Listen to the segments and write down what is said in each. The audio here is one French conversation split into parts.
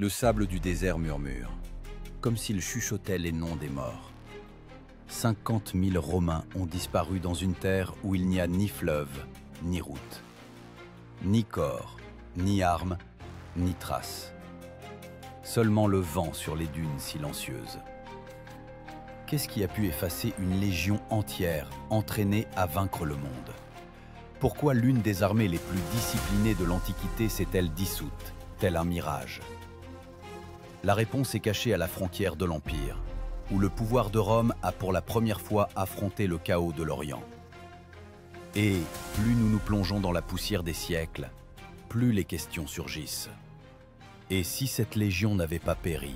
Le sable du désert murmure, comme s'il chuchotait les noms des morts. 50 000 Romains ont disparu dans une terre où il n'y a ni fleuve, ni route, ni corps, ni armes, ni traces. Seulement le vent sur les dunes silencieuses. Qu'est-ce qui a pu effacer une légion entière entraînée à vaincre le monde? Pourquoi l'une des armées les plus disciplinées de l'Antiquité s'est-elle dissoute, tel un mirage? La réponse est cachée à la frontière de l'Empire, où le pouvoir de Rome a pour la première fois affronté le chaos de l'Orient. Et plus nous nous plongeons dans la poussière des siècles, plus les questions surgissent. Et si cette légion n'avait pas péri,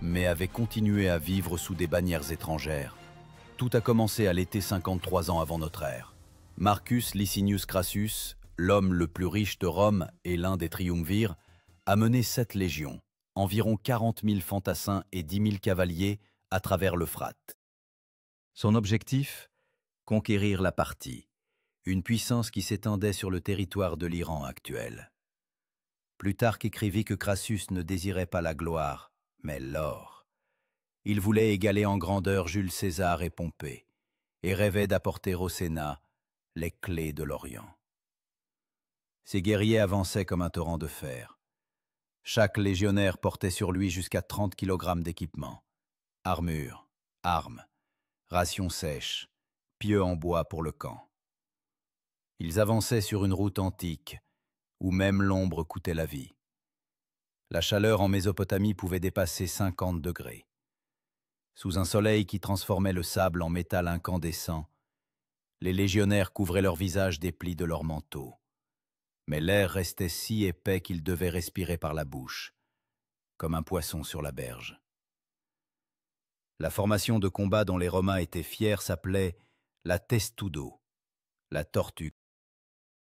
mais avait continué à vivre sous des bannières étrangères? Tout a commencé à l'été 53 ans avant notre ère. Marcus Licinius Crassus, l'homme le plus riche de Rome et l'un des triumvirs, a mené 7 légions, environ 40 000 fantassins et 10 000 cavaliers à travers l'Euphrate. Son objectif? Conquérir la Parthie, une puissance qui s'étendait sur le territoire de l'Iran actuel. Plutarque écrivit que Crassus ne désirait pas la gloire, mais l'or. Il voulait égaler en grandeur Jules César et Pompée, et rêvait d'apporter au Sénat les clés de l'Orient. Ses guerriers avançaient comme un torrent de fer. Chaque légionnaire portait sur lui jusqu'à 30 kg d'équipement. Armure, armes, rations sèches, pieux en bois pour le camp. Ils avançaient sur une route antique, où même l'ombre coûtait la vie. La chaleur en Mésopotamie pouvait dépasser 50 degrés. Sous un soleil qui transformait le sable en métal incandescent, les légionnaires couvraient leur visage des plis de leurs manteaux. Mais l'air restait si épais qu'ils devaient respirer par la bouche, comme un poisson sur la berge. La formation de combat dont les Romains étaient fiers s'appelait la testudo, la tortue.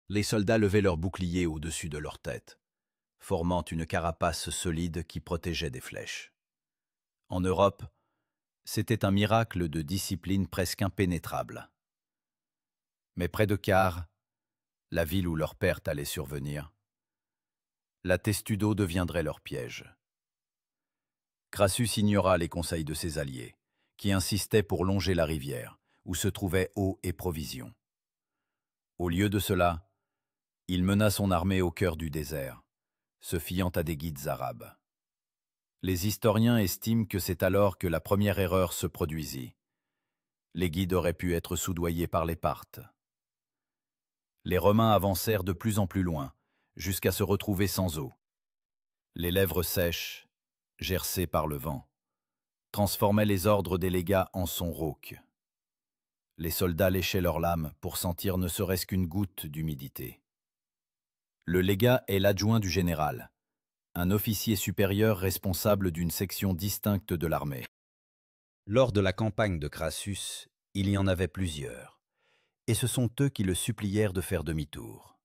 Les soldats levaient leurs boucliers au-dessus de leur tête, formant une carapace solide qui protégeait des flèches. En Europe, c'était un miracle de discipline presque impénétrable. Mais près de Car, la ville où leur perte allait survenir, la testudo deviendrait leur piège. Crassus ignora les conseils de ses alliés, qui insistaient pour longer la rivière, où se trouvaient eau et provisions. Au lieu de cela, il mena son armée au cœur du désert, se fiant à des guides arabes. Les historiens estiment que c'est alors que la première erreur se produisit. Les guides auraient pu être soudoyés par les Parthes. Les Romains avancèrent de plus en plus loin, jusqu'à se retrouver sans eau. Les lèvres sèches, gercées par le vent, transformaient les ordres des légats en sons rauques. Les soldats léchaient leurs lames pour sentir ne serait-ce qu'une goutte d'humidité. Le légat est l'adjoint du général, un officier supérieur responsable d'une section distincte de l'armée. Lors de la campagne de Crassus, il y en avait plusieurs, et ce sont eux qui le supplièrent de faire demi-tour.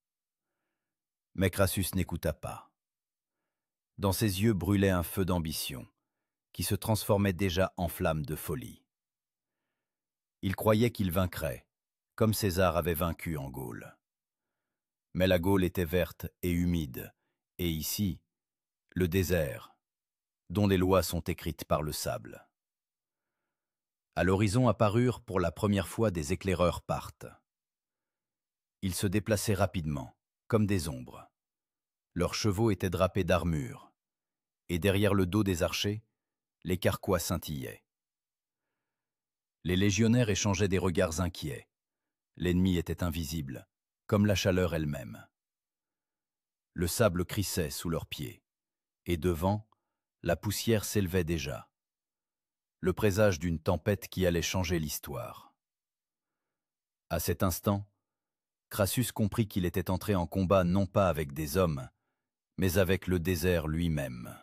Mais Crassus n'écouta pas. Dans ses yeux brûlait un feu d'ambition, qui se transformait déjà en flamme de folie. Il croyait qu'il vaincrait, comme César avait vaincu en Gaule. Mais la Gaule était verte et humide, et ici, le désert, dont les lois sont écrites par le sable. À l'horizon apparurent pour la première fois des éclaireurs parthes. Ils se déplaçaient rapidement, comme des ombres. Leurs chevaux étaient drapés d'armure, et derrière le dos des archers, les carquois scintillaient. Les légionnaires échangeaient des regards inquiets. L'ennemi était invisible, comme la chaleur elle-même. Le sable crissait sous leurs pieds, et devant, la poussière s'élevait déjà. Le présage d'une tempête qui allait changer l'histoire. À cet instant, Crassus comprit qu'il était entré en combat non pas avec des hommes, mais avec le désert lui-même.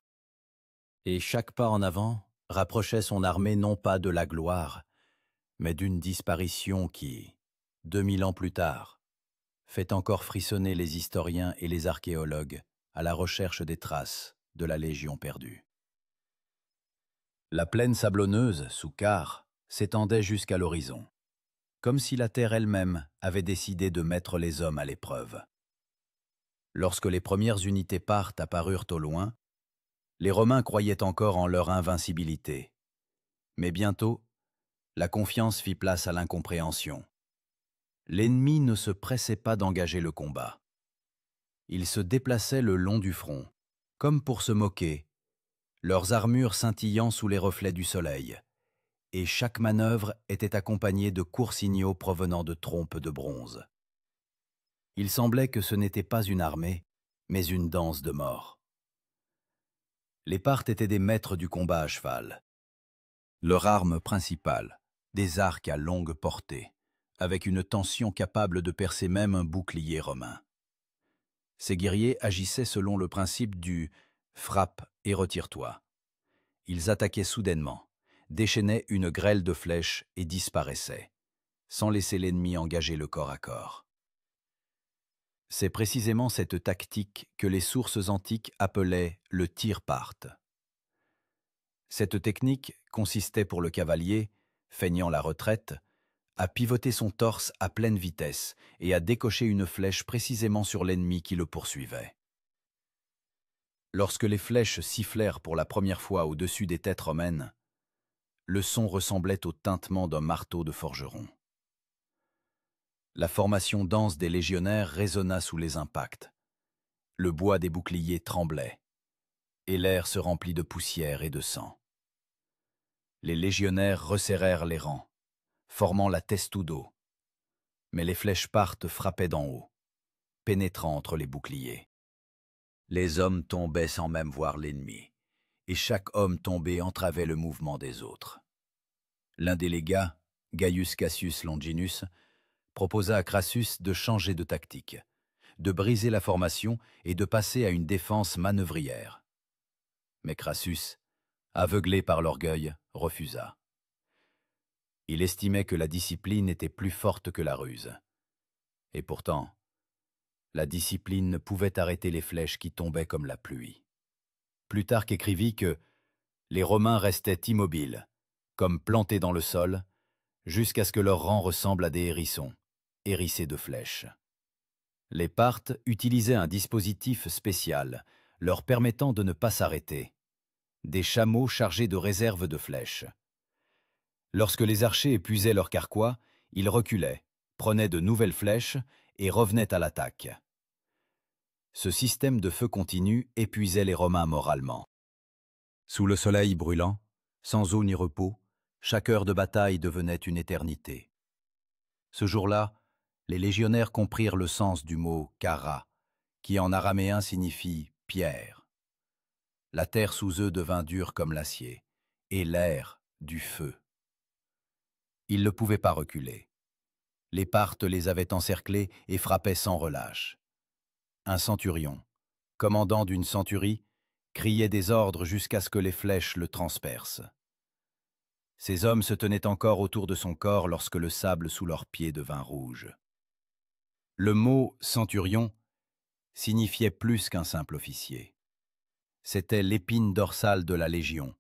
Et chaque pas en avant rapprochait son armée non pas de la gloire, mais d'une disparition qui, 2000 ans plus tard, fait encore frissonner les historiens et les archéologues à la recherche des traces de la Légion perdue. La plaine sablonneuse, sous Car, s'étendait jusqu'à l'horizon, comme si la terre elle-même avait décidé de mettre les hommes à l'épreuve. Lorsque les premières unités parthes apparurent au loin, Les Romains croyaient encore en leur invincibilité. Mais bientôt, la confiance fit place à l'incompréhension. L'ennemi ne se pressait pas d'engager le combat. Il se déplaçait le long du front, comme pour se moquer, leurs armures scintillant sous les reflets du soleil, et chaque manœuvre était accompagnée de courts signaux provenant de trompes de bronze. Il semblait que ce n'était pas une armée, mais une danse de mort. Les Parthes étaient des maîtres du combat à cheval. Leur arme principale, des arcs à longue portée, avec une tension capable de percer même un bouclier romain. Ces guerriers agissaient selon le principe du « frappe et retire-toi ». Ils attaquaient soudainement, déchaînaient une grêle de flèches et disparaissaient, sans laisser l'ennemi engager le corps à corps. C'est précisément cette tactique que les sources antiques appelaient le tir parthe. Cette technique consistait pour le cavalier, feignant la retraite, à pivoter son torse à pleine vitesse et à décocher une flèche précisément sur l'ennemi qui le poursuivait. Lorsque les flèches sifflèrent pour la première fois au-dessus des têtes romaines, le son ressemblait au tintement d'un marteau de forgeron. La formation dense des légionnaires résonna sous les impacts. Le bois des boucliers tremblait, et l'air se remplit de poussière et de sang. Les légionnaires resserrèrent les rangs, formant la testudo, mais les flèches parthes frappaient d'en haut, pénétrant entre les boucliers. Les hommes tombaient sans même voir l'ennemi, et chaque homme tombé entravait le mouvement des autres. L'un des légats, Gaius Cassius Longinus, proposa à Crassus de changer de tactique, de briser la formation et de passer à une défense manœuvrière. Mais Crassus, aveuglé par l'orgueil, refusa. Il estimait que la discipline était plus forte que la ruse. Et pourtant, la discipline ne pouvait arrêter les flèches qui tombaient comme la pluie. Plutarque écrivit que les Romains restaient immobiles, comme plantés dans le sol, jusqu'à ce que leur rang ressemble à des hérissons, hérissés de flèches. Les Parthes utilisaient un dispositif spécial, leur permettant de ne pas s'arrêter. Des chameaux chargés de réserves de flèches. Lorsque les archers épuisaient leur carquois, ils reculaient, prenaient de nouvelles flèches et revenaient à l'attaque. Ce système de feu continu épuisait les Romains moralement. Sous le soleil brûlant, sans eau ni repos, chaque heure de bataille devenait une éternité. Ce jour-là, les légionnaires comprirent le sens du mot « kara », qui en araméen signifie « pierre ». La terre sous eux devint dure comme l'acier, et l'air du feu. Ils ne pouvaient pas reculer. Les Parthes les avaient encerclés et frappaient sans relâche. Un centurion, commandant d'une centurie, criait des ordres jusqu'à ce que les flèches le transpercent. Ces hommes se tenaient encore autour de son corps lorsque le sable sous leurs pieds devint rouge. Le mot « centurion » signifiait plus qu'un simple officier. C'était l'épine dorsale de la Légion,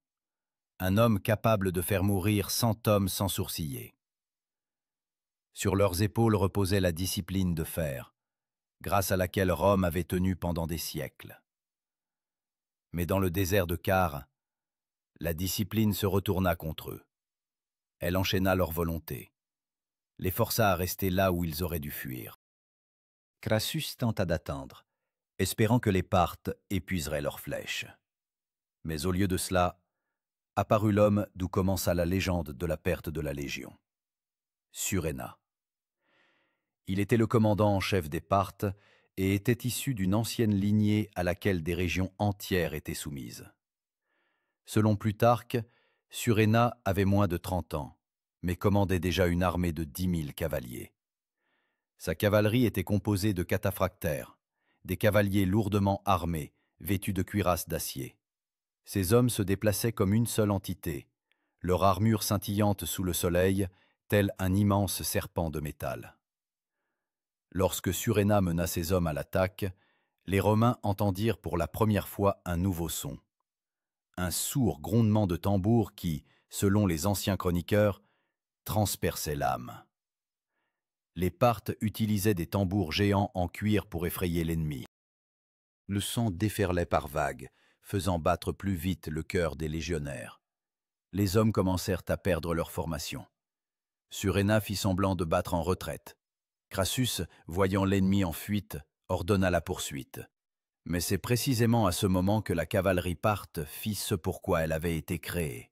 un homme capable de faire mourir 100 hommes sans sourciller. Sur leurs épaules reposait la discipline de fer, grâce à laquelle Rome avait tenu pendant des siècles. Mais dans le désert de Car, la discipline se retourna contre eux. Elle enchaîna leur volonté, les força à rester là où ils auraient dû fuir. Crassus tenta d'attendre, espérant que les Parthes épuiseraient leurs flèches. Mais au lieu de cela, apparut l'homme d'où commença la légende de la perte de la Légion. Suréna. Il était le commandant en chef des Parthes et était issu d'une ancienne lignée à laquelle des régions entières étaient soumises. Selon Plutarque, Suréna avait moins de 30 ans, mais commandait déjà une armée de 10 000 cavaliers. Sa cavalerie était composée de cataphractaires, des cavaliers lourdement armés, vêtus de cuirasses d'acier. Ces hommes se déplaçaient comme une seule entité, leur armure scintillante sous le soleil, tel un immense serpent de métal. Lorsque Suréna mena ses hommes à l'attaque, les Romains entendirent pour la première fois un nouveau son. Un sourd grondement de tambour qui, selon les anciens chroniqueurs, transperçait l'âme. Les Parthes utilisaient des tambours géants en cuir pour effrayer l'ennemi. Le sang déferlait par vagues, faisant battre plus vite le cœur des légionnaires. Les hommes commencèrent à perdre leur formation. Suréna fit semblant de battre en retraite. Crassus, voyant l'ennemi en fuite, ordonna la poursuite. Mais c'est précisément à ce moment que la cavalerie parthe fit ce pourquoi elle avait été créée.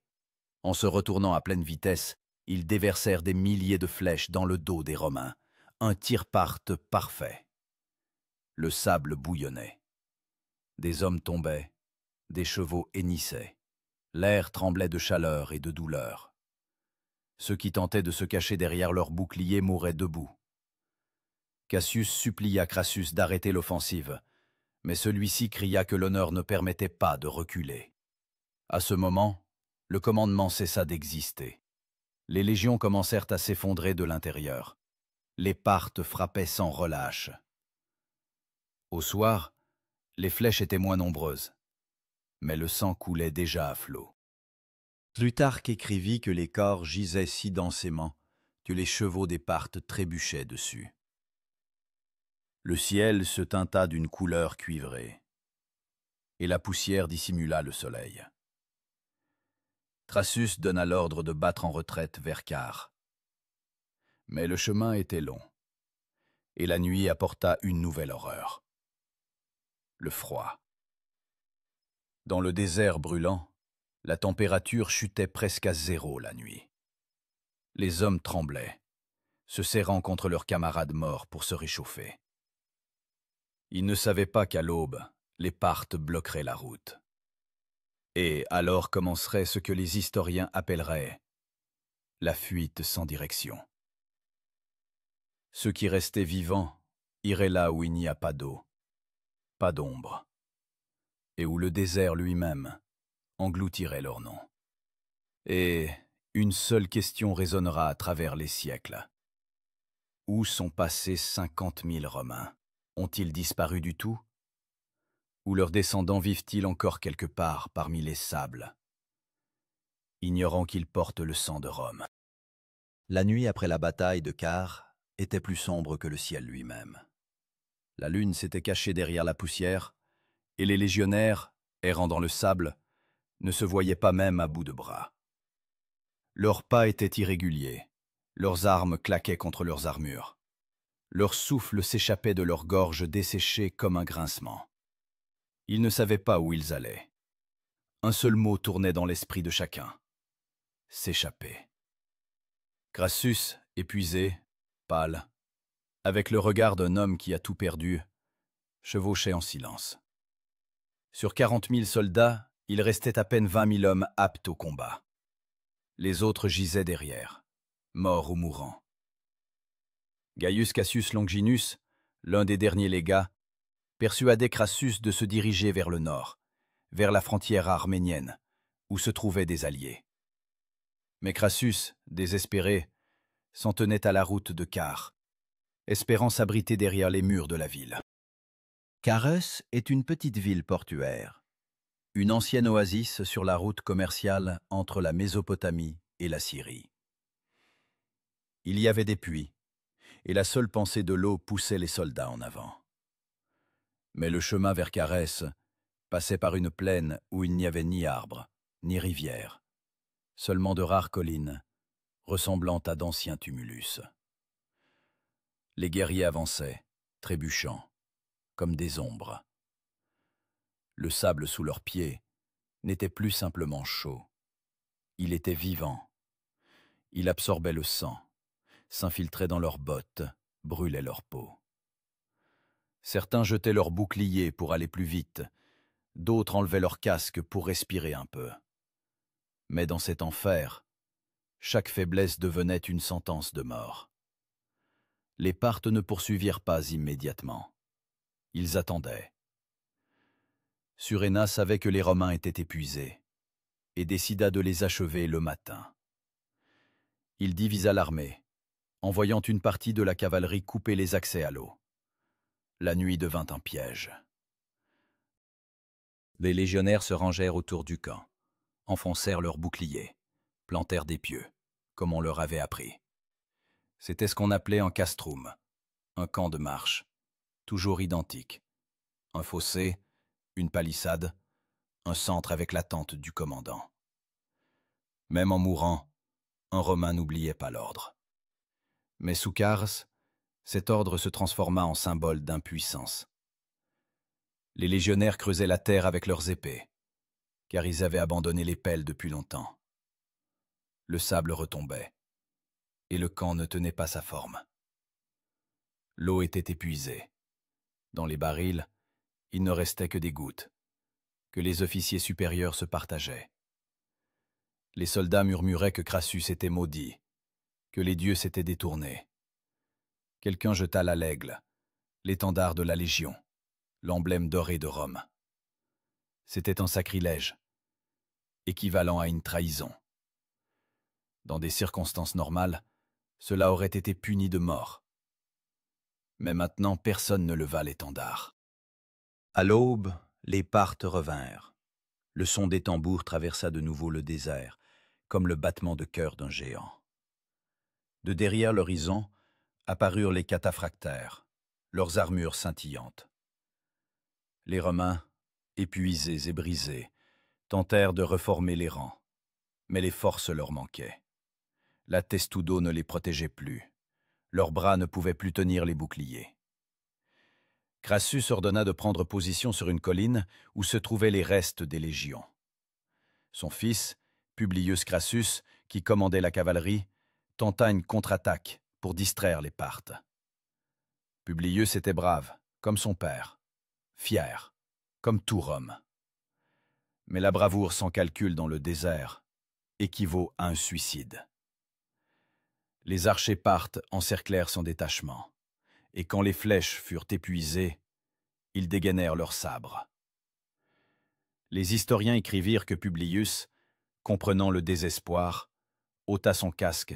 En se retournant à pleine vitesse, ils déversèrent des milliers de flèches dans le dos des Romains. Un tir parthe parfait. Le sable bouillonnait. Des hommes tombaient, des chevaux hennissaient. L'air tremblait de chaleur et de douleur. Ceux qui tentaient de se cacher derrière leurs boucliers mouraient debout. Cassius supplia Crassus d'arrêter l'offensive, mais celui-ci cria que l'honneur ne permettait pas de reculer. À ce moment, le commandement cessa d'exister. Les légions commencèrent à s'effondrer de l'intérieur. Les Parthes frappaient sans relâche. Au soir, les flèches étaient moins nombreuses, mais le sang coulait déjà à flots. Plutarque écrivit que les corps gisaient si densément que les chevaux des Parthes trébuchaient dessus. Le ciel se teinta d'une couleur cuivrée, et la poussière dissimula le soleil. Crassus donna l'ordre de battre en retraite vers Car. Mais le chemin était long, et la nuit apporta une nouvelle horreur. Le froid. Dans le désert brûlant, la température chutait presque à zéro la nuit. Les hommes tremblaient, se serrant contre leurs camarades morts pour se réchauffer. Ils ne savaient pas qu'à l'aube, les Parthes bloqueraient la route. Et alors commencerait ce que les historiens appelleraient la fuite sans direction. Ceux qui restaient vivants iraient là où il n'y a pas d'eau, pas d'ombre, et où le désert lui-même engloutirait leur nom. Et une seule question résonnera à travers les siècles. Où sont passés 50 000 Romains? Ont-ils disparu du tout? Ou leurs descendants vivent-ils encore quelque part parmi les sables, ignorant qu'ils portent le sang de Rome? La nuit après la bataille de Car était plus sombre que le ciel lui-même. La lune s'était cachée derrière la poussière, et les légionnaires, errant dans le sable, ne se voyaient pas même à bout de bras. Leurs pas étaient irréguliers, leurs armes claquaient contre leurs armures. Leur souffle s'échappait de leur gorge desséchée comme un grincement. Ils ne savaient pas où ils allaient. Un seul mot tournait dans l'esprit de chacun. S'échapper. Crassus, épuisé, pâle, avec le regard d'un homme qui a tout perdu, chevauchait en silence. Sur 40 000 soldats, il restait à peine 20 000 hommes aptes au combat. Les autres gisaient derrière, morts ou mourants. Gaius Cassius Longinus, l'un des derniers légats, persuadait Crassus de se diriger vers le nord, vers la frontière arménienne, où se trouvaient des alliés. Mais Crassus, désespéré, s'en tenait à la route de Car, espérant s'abriter derrière les murs de la ville. Carus est une petite ville portuaire, une ancienne oasis sur la route commerciale entre la Mésopotamie et la Syrie. Il y avait des puits, et la seule pensée de l'eau poussait les soldats en avant. Mais le chemin vers Carès passait par une plaine où il n'y avait ni arbres, ni rivière, seulement de rares collines, ressemblant à d'anciens tumulus. Les guerriers avançaient, trébuchant, comme des ombres. Le sable sous leurs pieds n'était plus simplement chaud. Il était vivant. Il absorbait le sang, s'infiltrait dans leurs bottes, brûlait leur peau. Certains jetaient leurs boucliers pour aller plus vite, d'autres enlevaient leurs casques pour respirer un peu. Mais dans cet enfer, chaque faiblesse devenait une sentence de mort. Les Parthes ne poursuivirent pas immédiatement. Ils attendaient. Suréna savait que les Romains étaient épuisés et décida de les achever le matin. Il divisa l'armée, envoyant une partie de la cavalerie couper les accès à l'eau. La nuit devint un piège. Les légionnaires se rangèrent autour du camp, enfoncèrent leurs boucliers, plantèrent des pieux, comme on leur avait appris. C'était ce qu'on appelait un castrum, un camp de marche, toujours identique. Un fossé, une palissade, un centre avec la tente du commandant. Même en mourant, un Romain n'oubliait pas l'ordre. Mais sous Cars, cet ordre se transforma en symbole d'impuissance. Les légionnaires creusaient la terre avec leurs épées, car ils avaient abandonné les pelles depuis longtemps. Le sable retombait, et le camp ne tenait pas sa forme. L'eau était épuisée. Dans les barils, il ne restait que des gouttes, que les officiers supérieurs se partageaient. Les soldats murmuraient que Crassus était maudit, que les dieux s'étaient détournés. Quelqu'un jeta là l'aigle, l'étendard de la Légion, l'emblème doré de Rome. C'était un sacrilège, équivalent à une trahison. Dans des circonstances normales, cela aurait été puni de mort. Mais maintenant, personne ne leva l'étendard. À l'aube, les Parthes revinrent. Le son des tambours traversa de nouveau le désert, comme le battement de cœur d'un géant. De derrière l'horizon apparurent les cataphractaires, leurs armures scintillantes. Les Romains, épuisés et brisés, tentèrent de reformer les rangs, mais les forces leur manquaient. La testudo ne les protégeait plus. Leurs bras ne pouvaient plus tenir les boucliers. Crassus ordonna de prendre position sur une colline où se trouvaient les restes des légions. Son fils, Publius Crassus, qui commandait la cavalerie, tenta une contre-attaque pour distraire les Parthes. Publius était brave, comme son père, fier, comme tout Rome. Mais la bravoure sans calcul dans le désert équivaut à un suicide. Les archers parthes encerclèrent son détachement, et quand les flèches furent épuisées, ils dégainèrent leurs sabres. Les historiens écrivirent que Publius, comprenant le désespoir, ôta son casque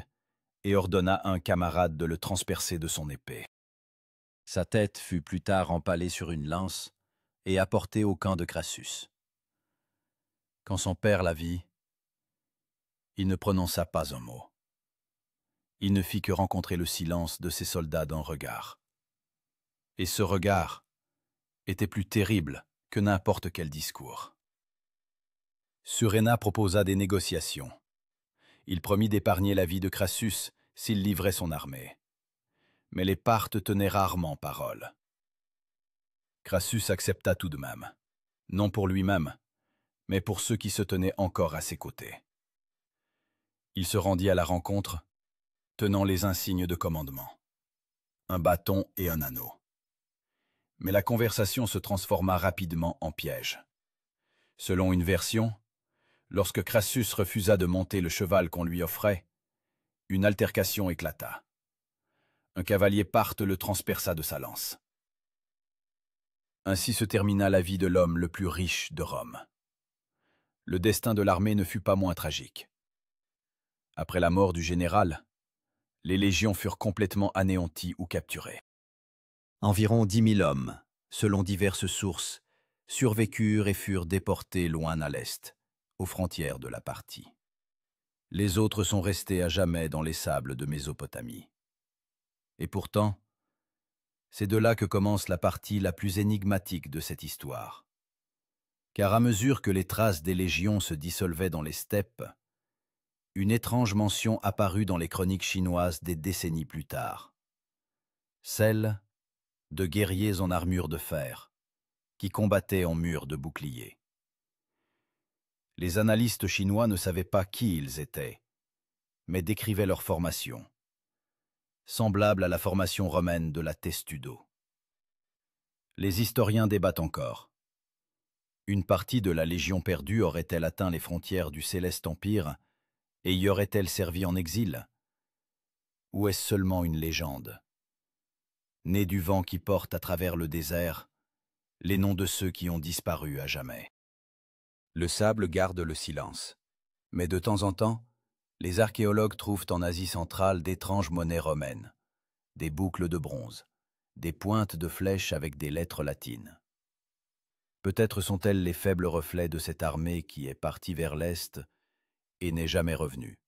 et ordonna à un camarade de le transpercer de son épée. Sa tête fut plus tard empalée sur une lance et apportée au camp de Crassus. Quand son père la vit, il ne prononça pas un mot. Il ne fit que rencontrer le silence de ses soldats d'un regard. Et ce regard était plus terrible que n'importe quel discours. Surena proposa des négociations. Il promit d'épargner la vie de Crassus s'il livrait son armée. Mais les Parthes tenaient rarement parole. Crassus accepta tout de même, non pour lui-même, mais pour ceux qui se tenaient encore à ses côtés. Il se rendit à la rencontre, tenant les insignes de commandement, un bâton et un anneau. Mais la conversation se transforma rapidement en piège. Selon une version, lorsque Crassus refusa de monter le cheval qu'on lui offrait, une altercation éclata. Un cavalier parthe le transperça de sa lance. Ainsi se termina la vie de l'homme le plus riche de Rome. Le destin de l'armée ne fut pas moins tragique. Après la mort du général, les légions furent complètement anéanties ou capturées. Environ 10 000 hommes, selon diverses sources, survécurent et furent déportés loin à l'est, aux frontières de la Parthie. Les autres sont restés à jamais dans les sables de Mésopotamie. Et pourtant, c'est de là que commence la partie la plus énigmatique de cette histoire. Car à mesure que les traces des légions se dissolvaient dans les steppes, une étrange mention apparut dans les chroniques chinoises des décennies plus tard. Celle de guerriers en armure de fer, qui combattaient en murs de boucliers. Les analystes chinois ne savaient pas qui ils étaient, mais décrivaient leur formation, semblable à la formation romaine de la testudo. Les historiens débattent encore. Une partie de la Légion perdue aurait-elle atteint les frontières du Céleste Empire et y aurait-elle servi en exil? Ou est-ce seulement une légende, née du vent qui porte à travers le désert les noms de ceux qui ont disparu à jamais? Le sable garde le silence, mais de temps en temps, les archéologues trouvent en Asie centrale d'étranges monnaies romaines, des boucles de bronze, des pointes de flèches avec des lettres latines. Peut-être sont-elles les faibles reflets de cette armée qui est partie vers l'Est et n'est jamais revenue.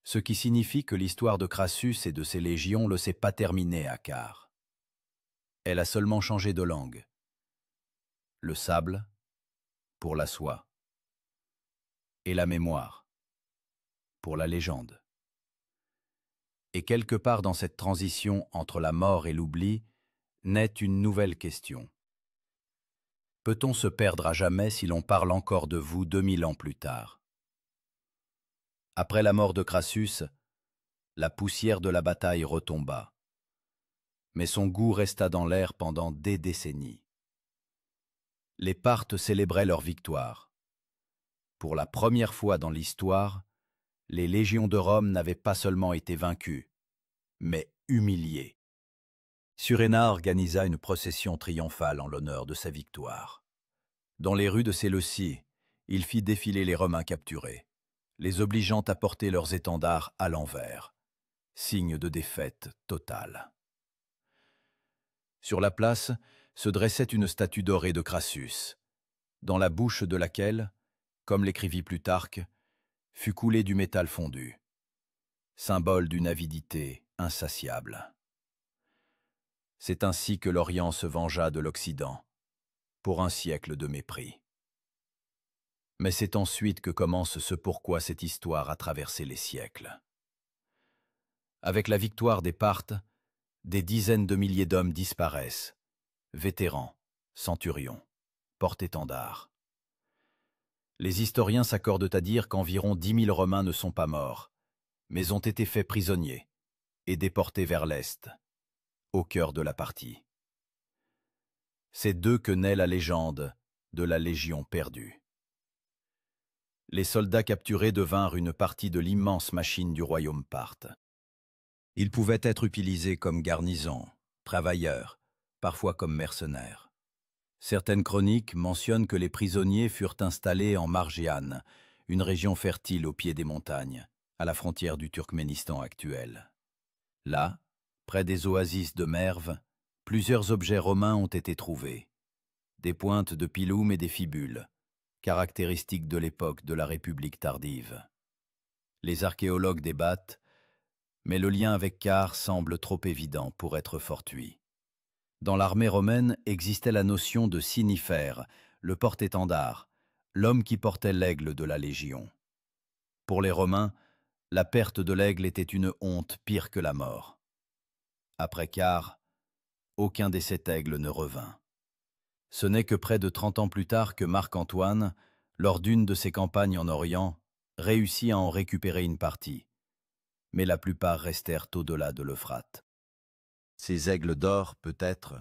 Ce qui signifie que l'histoire de Crassus et de ses légions ne s'est pas terminée à Cars. Elle a seulement changé de langue. Le sable pour la soie, et la mémoire pour la légende. Et quelque part dans cette transition entre la mort et l'oubli, naît une nouvelle question. Peut-on se perdre à jamais si l'on parle encore de vous 2000 ans plus tard? Après la mort de Crassus, la poussière de la bataille retomba. Mais son goût resta dans l'air pendant des décennies. Les Parthes célébraient leur victoire. Pour la première fois dans l'histoire, les légions de Rome n'avaient pas seulement été vaincues, mais humiliées. Suréna organisa une procession triomphale en l'honneur de sa victoire. Dans les rues de Séleucie, il fit défiler les Romains capturés, les obligeant à porter leurs étendards à l'envers, signe de défaite totale. Sur la place se dressait une statue dorée de Crassus, dans la bouche de laquelle, comme l'écrivit Plutarque, fut coulé du métal fondu, symbole d'une avidité insatiable. C'est ainsi que l'Orient se vengea de l'Occident, pour un siècle de mépris. Mais c'est ensuite que commence ce pourquoi cette histoire a traversé les siècles. Avec la victoire des Parthes, des dizaines de milliers d'hommes disparaissent, vétérans, centurions, porte-étendards. Les historiens s'accordent à dire qu'environ 10 000 Romains ne sont pas morts, mais ont été faits prisonniers et déportés vers l'Est, au cœur de la partie. C'est d'eux que naît la légende de la Légion perdue. Les soldats capturés devinrent une partie de l'immense machine du royaume parthe. Ils pouvaient être utilisés comme garnison, travailleurs, parfois comme mercenaires. Certaines chroniques mentionnent que les prisonniers furent installés en Margiane, une région fertile au pied des montagnes, à la frontière du Turkménistan actuel. Là, près des oasis de Merv, plusieurs objets romains ont été trouvés. Des pointes de piloum et des fibules, caractéristiques de l'époque de la République tardive. Les archéologues débattent, mais le lien avec Car semble trop évident pour être fortuit. Dans l'armée romaine existait la notion de cinifère, le porte-étendard, l'homme qui portait l'aigle de la Légion. Pour les Romains, la perte de l'aigle était une honte pire que la mort. Après Car, aucun des 7 aigles ne revint. Ce n'est que près de 30 ans plus tard que Marc-Antoine, lors d'une de ses campagnes en Orient, réussit à en récupérer une partie. Mais la plupart restèrent au-delà de l'Euphrate. Ces aigles d'or, peut-être,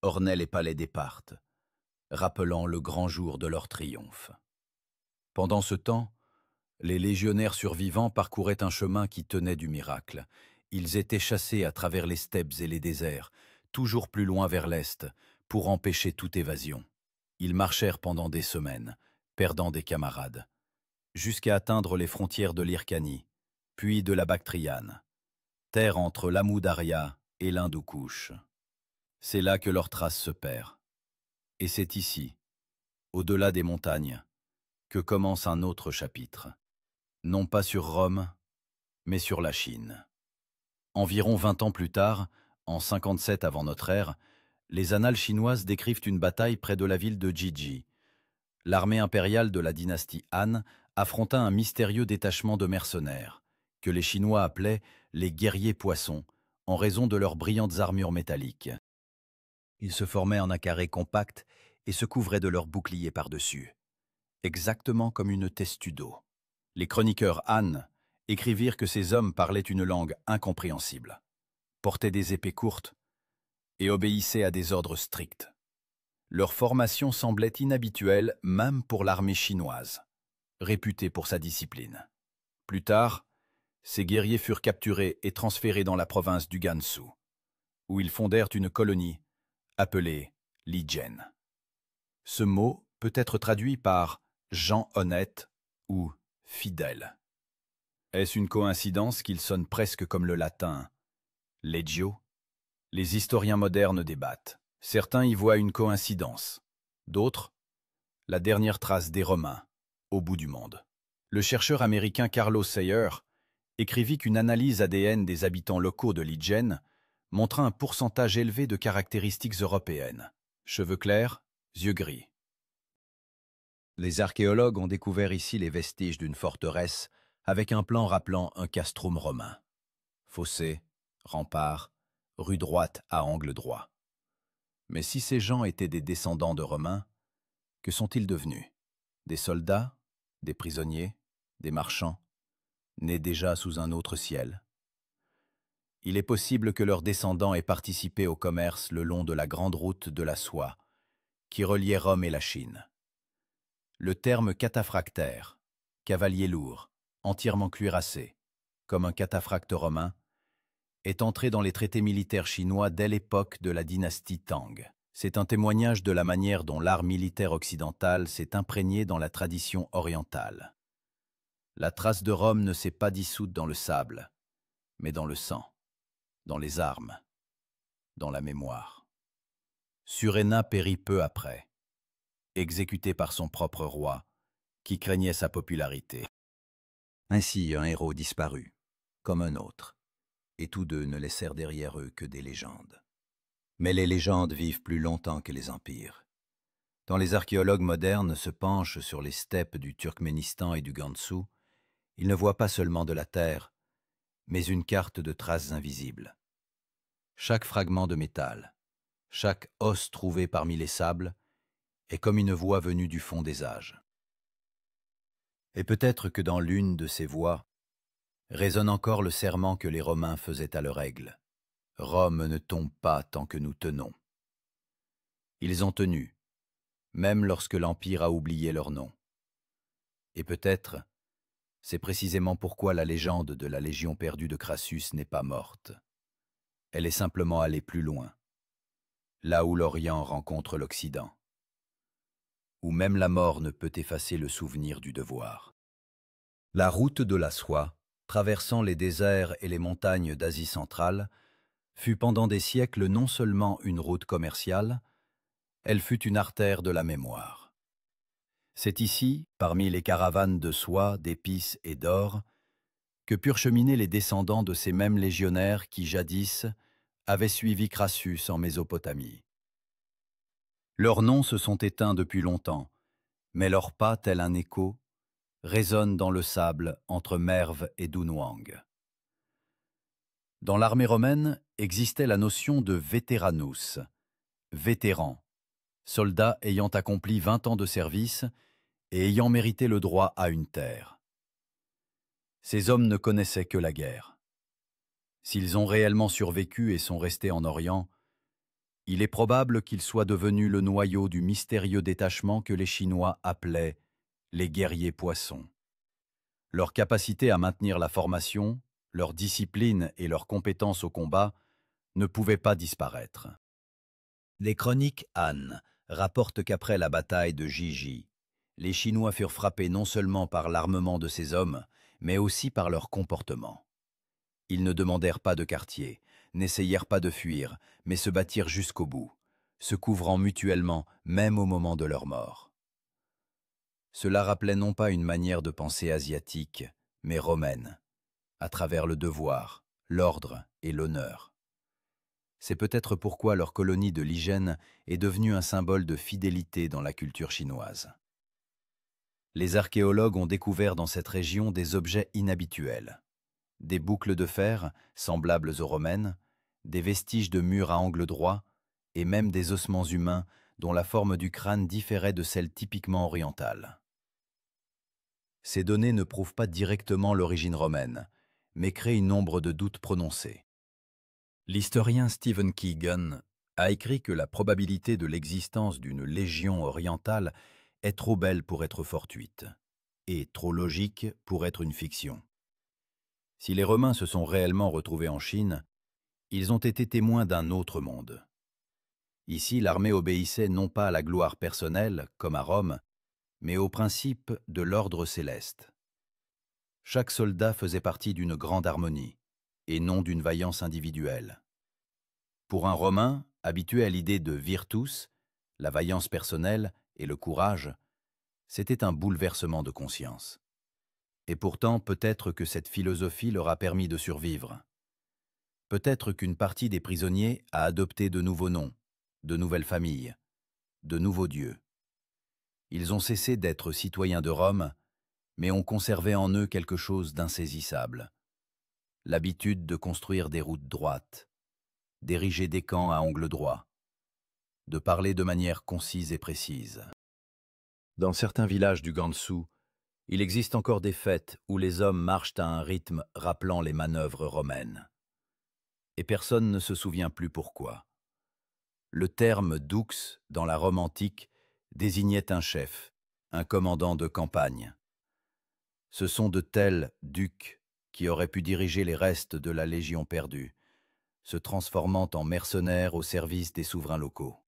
ornaient les palais des Parthes, rappelant le grand jour de leur triomphe. Pendant ce temps, les légionnaires survivants parcouraient un chemin qui tenait du miracle. Ils étaient chassés à travers les steppes et les déserts, toujours plus loin vers l'est, pour empêcher toute évasion. Ils marchèrent pendant des semaines, perdant des camarades, jusqu'à atteindre les frontières de l'Hyrcanie, puis de la Bactriane, terre entre l'Amou Daria et l'Hindoukouche. C'est là que leur trace se perd. Et c'est ici, au-delà des montagnes, que commence un autre chapitre. Non pas sur Rome, mais sur la Chine. Environ 20 ans plus tard, en 57 avant notre ère, les annales chinoises décrivent une bataille près de la ville de Jiji. L'armée impériale de la dynastie Han affronta un mystérieux détachement de mercenaires, que les Chinois appelaient les guerriers poissons, en raison de leurs brillantes armures métalliques. Ils se formaient en un carré compact et se couvraient de leurs boucliers par-dessus, exactement comme une testudo. Les chroniqueurs Han écrivirent que ces hommes parlaient une langue incompréhensible, portaient des épées courtes et obéissaient à des ordres stricts. Leur formation semblait inhabituelle même pour l'armée chinoise, réputée pour sa discipline. Plus tard, ces guerriers furent capturés et transférés dans la province du Gansu, où ils fondèrent une colonie appelée Lijian. Ce mot peut être traduit par « gens honnêtes » ou « fidèles ». Est-ce une coïncidence qu'il sonne presque comme le latin « legio » ? Les historiens modernes débattent. Certains y voient une coïncidence. D'autres, la dernière trace des Romains, au bout du monde. Le chercheur américain Carlos Sayer écrivit qu'une analyse ADN des habitants locaux de Lijian montra un pourcentage élevé de caractéristiques européennes. Cheveux clairs, yeux gris. Les archéologues ont découvert ici les vestiges d'une forteresse avec un plan rappelant un castrum romain. Fossés, remparts, rue droite à angle droit. Mais si ces gens étaient des descendants de Romains, que sont-ils devenus? Des soldats? Des prisonniers? Des marchands? Nés déjà sous un autre ciel? Il est possible que leurs descendants aient participé au commerce le long de la grande route de la soie, qui reliait Rome et la Chine. Le terme cataphractaire, cavalier lourd, entièrement cuirassé, comme un cataphracte romain, est entré dans les traités militaires chinois dès l'époque de la dynastie Tang. C'est un témoignage de la manière dont l'art militaire occidental s'est imprégné dans la tradition orientale. La trace de Rome ne s'est pas dissoute dans le sable, mais dans le sang, dans les armes, dans la mémoire. Suréna périt peu après, exécuté par son propre roi, qui craignait sa popularité. Ainsi un héros disparut, comme un autre, et tous deux ne laissèrent derrière eux que des légendes. Mais les légendes vivent plus longtemps que les empires. Quand les archéologues modernes se penchent sur les steppes du Turkménistan et du Gansu, ils ne voient pas seulement de la terre, mais une carte de traces invisibles. Chaque fragment de métal, chaque os trouvé parmi les sables, est comme une voix venue du fond des âges. Et peut-être que dans l'une de ces voix résonne encore le serment que les Romains faisaient à leur aigle. Rome ne tombe pas tant que nous tenons. Ils ont tenu, même lorsque l'Empire a oublié leur nom. Et peut-être, c'est précisément pourquoi la légende de la Légion perdue de Crassus n'est pas morte. Elle est simplement allée plus loin, là où l'Orient rencontre l'Occident, où même la mort ne peut effacer le souvenir du devoir. La route de la soie, traversant les déserts et les montagnes d'Asie centrale, fut pendant des siècles non seulement une route commerciale, elle fut une artère de la mémoire. C'est ici, parmi les caravanes de soie, d'épices et d'or, que purent cheminer les descendants de ces mêmes légionnaires qui, jadis, avaient suivi Crassus en Mésopotamie. Leurs noms se sont éteints depuis longtemps, mais leurs pas, tel un écho, résonnent dans le sable entre Merv et Dunhuang. Dans l'armée romaine existait la notion de veteranus, vétéran, soldat ayant accompli 20 ans de service et ayant mérité le droit à une terre. Ces hommes ne connaissaient que la guerre. S'ils ont réellement survécu et sont restés en Orient, il est probable qu'ils soient devenus le noyau du mystérieux détachement que les Chinois appelaient les guerriers poissons. Leur capacité à maintenir la formation, leur discipline et leur compétence au combat ne pouvaient pas disparaître. Les chroniques Han rapportent qu'après la bataille de Jiji, les Chinois furent frappés non seulement par l'armement de ces hommes, mais aussi par leur comportement. Ils ne demandèrent pas de quartier, n'essayèrent pas de fuir, mais se battirent jusqu'au bout, se couvrant mutuellement même au moment de leur mort. Cela rappelait non pas une manière de penser asiatique, mais romaine, à travers le devoir, l'ordre et l'honneur. C'est peut-être pourquoi leur colonie de Ligène est devenue un symbole de fidélité dans la culture chinoise. Les archéologues ont découvert dans cette région des objets inhabituels. Des boucles de fer, semblables aux romaines, des vestiges de murs à angle droit, et même des ossements humains dont la forme du crâne différait de celle typiquement orientale. Ces données ne prouvent pas directement l'origine romaine, mais créent une ombre de doute prononcée. L'historien Stephen Keegan a écrit que la probabilité de l'existence d'une légion orientale est trop belle pour être fortuite, et trop logique pour être une fiction. Si les Romains se sont réellement retrouvés en Chine, ils ont été témoins d'un autre monde. Ici, l'armée obéissait non pas à la gloire personnelle, comme à Rome, mais au principe de l'ordre céleste. Chaque soldat faisait partie d'une grande harmonie, et non d'une vaillance individuelle. Pour un Romain, habitué à l'idée de virtus, la vaillance personnelle et le courage, c'était un bouleversement de conscience. Et pourtant, peut-être que cette philosophie leur a permis de survivre. Peut-être qu'une partie des prisonniers a adopté de nouveaux noms, de nouvelles familles, de nouveaux dieux. Ils ont cessé d'être citoyens de Rome, mais ont conservé en eux quelque chose d'insaisissable. L'habitude de construire des routes droites, d'ériger des camps à angle droit, de parler de manière concise et précise. Dans certains villages du Gansu, il existe encore des fêtes où les hommes marchent à un rythme rappelant les manœuvres romaines. Et personne ne se souvient plus pourquoi. Le terme dux, dans la Rome antique, désignait un chef, un commandant de campagne. Ce sont de tels ducs qui auraient pu diriger les restes de la Légion perdue, se transformant en mercenaires au service des souverains locaux.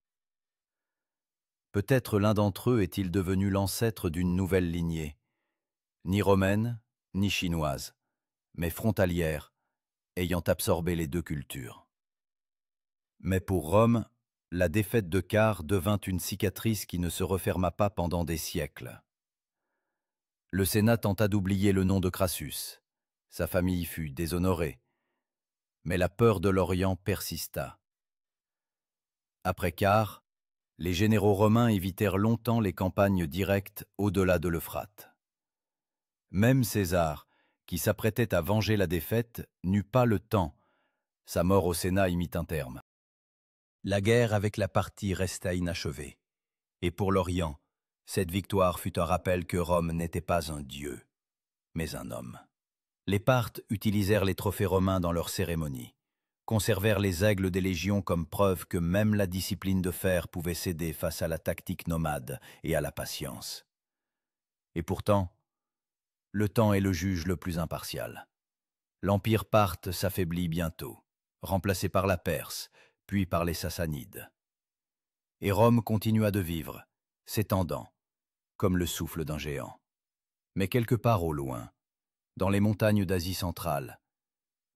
Peut-être l'un d'entre eux est-il devenu l'ancêtre d'une nouvelle lignée, ni romaine, ni chinoise, mais frontalière, ayant absorbé les deux cultures. Mais pour Rome, la défaite de Car devint une cicatrice qui ne se referma pas pendant des siècles. Le Sénat tenta d'oublier le nom de Crassus. Sa famille fut déshonorée. Mais la peur de l'Orient persista. Après Car, les généraux romains évitèrent longtemps les campagnes directes au-delà de l'Euphrate. Même César, qui s'apprêtait à venger la défaite, n'eut pas le temps. Sa mort au Sénat y mit un terme. La guerre avec la Parthie resta inachevée. Et pour l'Orient, cette victoire fut un rappel que Rome n'était pas un dieu, mais un homme. Les Parthes utilisèrent les trophées romains dans leurs cérémonies, conservèrent les aigles des légions comme preuve que même la discipline de fer pouvait céder face à la tactique nomade et à la patience. Et pourtant, le temps est le juge le plus impartial. L'empire parthe s'affaiblit bientôt, remplacé par la Perse, puis par les Sassanides. Et Rome continua de vivre, s'étendant, comme le souffle d'un géant. Mais quelque part au loin, dans les montagnes d'Asie centrale,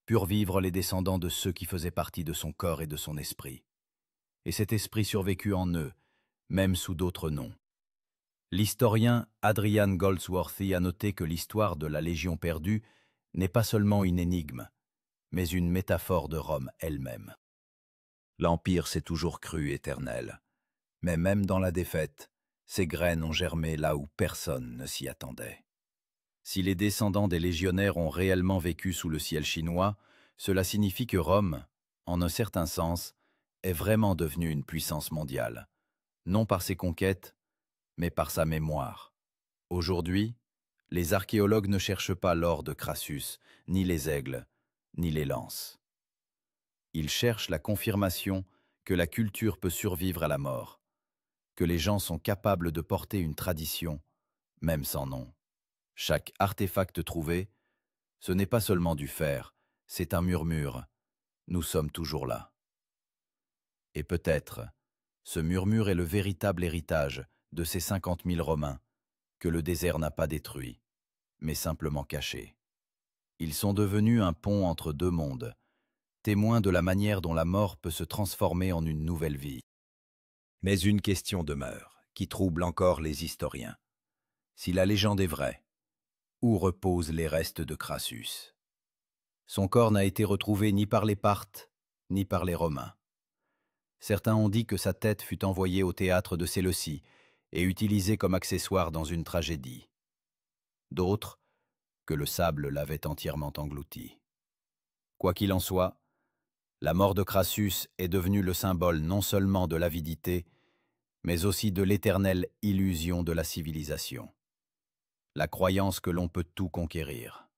purent vivre les descendants de ceux qui faisaient partie de son corps et de son esprit. Et cet esprit survécut en eux, même sous d'autres noms. L'historien Adrian Goldsworthy a noté que l'histoire de la Légion perdue n'est pas seulement une énigme, mais une métaphore de Rome elle-même. L'Empire s'est toujours cru éternel, mais même dans la défaite, ses graines ont germé là où personne ne s'y attendait. Si les descendants des légionnaires ont réellement vécu sous le ciel chinois, cela signifie que Rome, en un certain sens, est vraiment devenue une puissance mondiale, non par ses conquêtes, mais par sa mémoire. Aujourd'hui, les archéologues ne cherchent pas l'or de Crassus, ni les aigles, ni les lances. Ils cherchent la confirmation que la culture peut survivre à la mort, que les gens sont capables de porter une tradition, même sans nom. Chaque artefact trouvé, ce n'est pas seulement du fer, c'est un murmure. Nous sommes toujours là. Et peut-être, ce murmure est le véritable héritage de ces 50 000 Romains que le désert n'a pas détruit, mais simplement caché. Ils sont devenus un pont entre deux mondes, témoins de la manière dont la mort peut se transformer en une nouvelle vie. Mais une question demeure, qui trouble encore les historiens. Si la légende est vraie, où reposent les restes de Crassus? Son corps n'a été retrouvé ni par les Parthes, ni par les Romains. Certains ont dit que sa tête fut envoyée au théâtre de Séleucie et utilisée comme accessoire dans une tragédie. D'autres, que le sable l'avait entièrement englouti. Quoi qu'il en soit, la mort de Crassus est devenue le symbole non seulement de l'avidité, mais aussi de l'éternelle illusion de la civilisation. La croyance que l'on peut tout conquérir.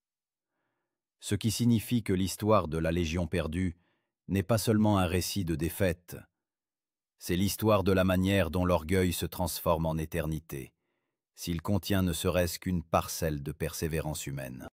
Ce qui signifie que l'histoire de la Légion perdue n'est pas seulement un récit de défaite, c'est l'histoire de la manière dont l'orgueil se transforme en éternité, s'il contient ne serait-ce qu'une parcelle de persévérance humaine.